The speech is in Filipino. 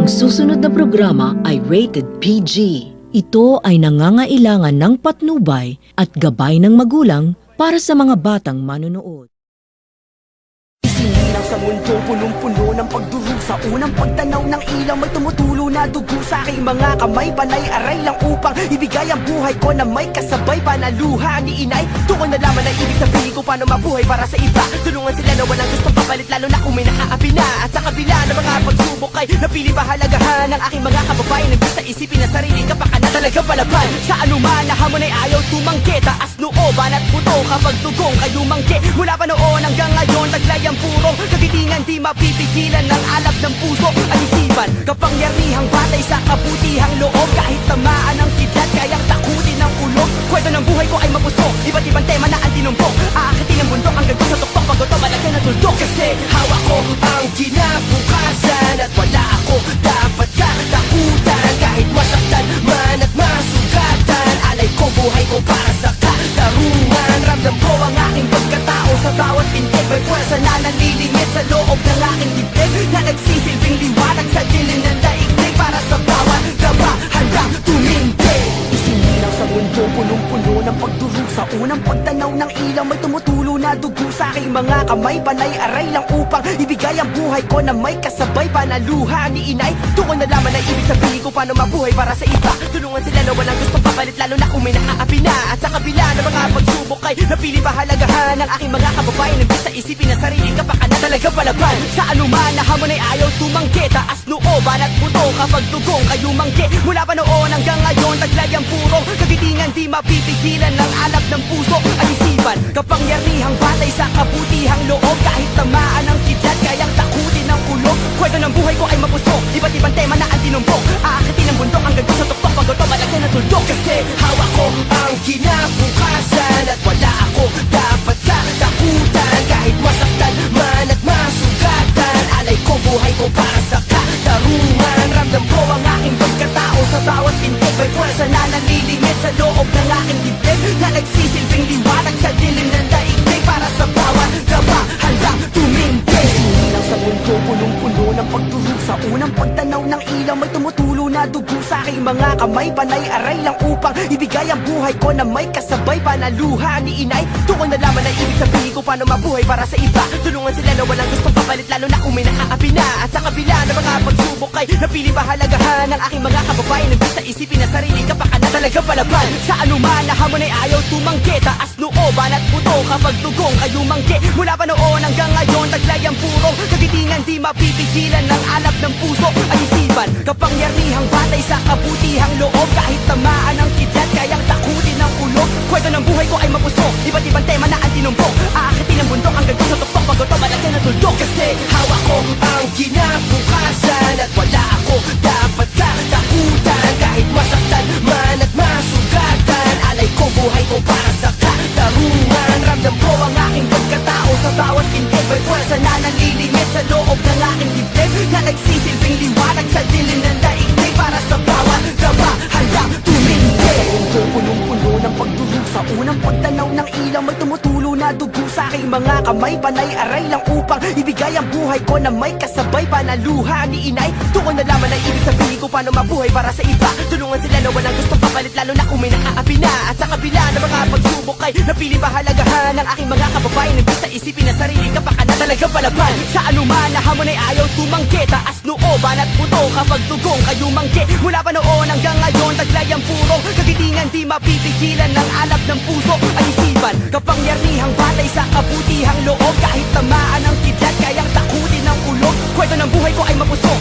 Ang susunod na programa ay rated PG. Ito ay nangangailangan ng patnubay at gabay ng magulang para sa mga batang manonood. Isinilang sa mundong punong-puno ng pagdurusa. Unang pagtanaw ng ilaw, may tumutulo na dugo sa aking mga kamay. Panay-aray lang upang ibigay ang buhay ko na may kasabay pa na luha ni inay. Doon ko nalaman ang ibig sabihin ko paano mabuhay para sa iba. Tulungan sila na walang gustong papalit, lalo na kung may naaapi na. At sa kabila ng mga pagsubok ay napili pahalagahan ng aking mga kababayan. Nagbis na isipin na sarili kapakanan talagang palaban. Sa anuman na hamon ay ayaw tumanggi. Taas nooban at puto kapag tugong kayo manggi. Mula pa noon hanggang ngayon, taglay ang purong kagitingan, di mapipigilan ng alab ng puso at isipan. Kapangyarihang batay sa kabutihang loob. Kahit tamaan ng kidlat, kayang takutin ng kulog. Kwento ng buhay ko ay mapusok, iba't ibang tema na ang tinumbok. Aakitin ang bundok hanggang sa tuktok, paggoto malagyan ng tuldok. Kasi hawak ko ang kinabukasan at wala ako dapat katakutan. Kahit masaktan man at masugatan, alay ko buhay ko para sa katarungan. Ramdam ko ang aking pagkatao sa bawat pintig. May pwersa na nalilingit sa loob ng aking dibdib, na nagsisilbing liwanag sa dilim ng daigdig. Para sa bawat gaba handang tumindig. Isinilang sa mundo punong-puno ng pagdurusa. Unang pagtanaw ng ilaw, may tumutulo na dugo sa aking mga kamay. Panay-aray lang upang ibigay ang buhay ko na may kasabay pa na luha ni inay. Doon ko nalaman ang ibig sabihin ko paano mabuhay para sa iba. Tulungan sila na walang gustong papalit, lalo na kung may naaapi na. At sa kabila ng mga pagsubok ay napili pahalagahan ng aking mga kababayan. Nagbis na isipin na sarili kapakanan talagang palaban. Sa anuman na hamon ay ayaw tumanggi. Taas nooban at puto kapag tugong kayo manggi. Mula pa noon hanggang ngayon, taglay ang purong kagitingan, di mapipigilan ng alab ng puso at isipan. Kapangyarihang batay sa kabutihang loob. Kahit tamaan ng kidlat, kayang takutin ng kulog. Kwento ng buhay ko ay mapusok, iba't ibang tema na ang tinumbok. Aakitin ang bundok hanggang sa tuktok, paggoto malagyan ng tuldok. Kasi hawak ko ang kinabukasan at wala ako dapat katakutan. Kahit masaktan man at masugatan, alay ko buhay ko para sa katarungan. Ramdam ko ang aking pagkatao sa bawat pintig. May pwersa na nalilingit sa loob ng aking dibdib, na nagsisilbing liwanag sa dilim ng daigdig. Para sa bawat gaba handang tumindig. Isinilang sa mundo punong-puno ng pagdurusa. Unang pagtanaw ng ilaw, may tumutulo na dugo sa aking mga kamay. Panay-aray lang upang ibigay ang buhay ko na may kasabay pa na luha ni inay. Doon ko nalaman ang ibig sabihin ko paano mabuhay para sa iba. Tulungan sila na walang gustong papalit, lalo na kung may naaapi na. At sa kabila ng mga pagsubok ay napili pahalagahan ng aking mga kababayan. Nagbis na isipin na sarili kapakanan talagang palaban. Sa anuman na hamon ay ayaw tumanggi. Taas nooban at puto kapag tugong kayo manggi. Mula pa noon hanggang ngayon, taglay ang purong kagitingan, di mapipigilan ng alab ng puso at isipan. Kapangyarihang batay sa kabutihang loob. Kahit tamaan ng kidlat, kayang takutin ng kulog. Kwento ng buhay ko ay mapusok, iba't ibang tema na ang tinumbok. Aakitin ang bundok hanggang sa tuktok, paggoto malagyan ng tuldok. Kasi hawak ko ang kinabukasan at wala ako dapat katakutan. Kahit masaktan man at masugatan, alay ko buhay ko para sa katarungan. Ramdam ko ang aking pagkatao sa bawat pintig. May pwersa na nalilingit sa loob ng aking dibdib, na nagsisilbing liwanag sa dilim ng daigdig. Para sa bawat gaba handang tumindig. Sa mundo punong-puno ng pagdurusa. Unang pagtanaw ng ilaw, may tumutulo na dugo sa aking mga kamay. Panay-aray lang upang ibigay ang buhay ko na may kasabay pa na luha ni inay. Doon ko nalaman ang ibig sabihin ko paano mabuhay para sa iba. Tulungan sila na walang gustong papalit, lalo na kung may naaapi na. At sa kabila ng mga pagsubok ay napili pahalagahan ng aking mga kababayan. Nagbis na isipin na sarili kapakanan talagang palaban. Sa anuman na hamon ay ayaw tumanggi. Taas nooban at puto kapag tugong kayo manggi. Mula pa noon hanggang ngayon, taglay ang purong kagitingan, di mapipigilan ng alab ng puso at isipan. Kapangyarihang batay sa kabutihang loob. Kahit tamaan ng kidlat, kayang takutin ng kulog. Kwento ng buhay ko ay mapusok,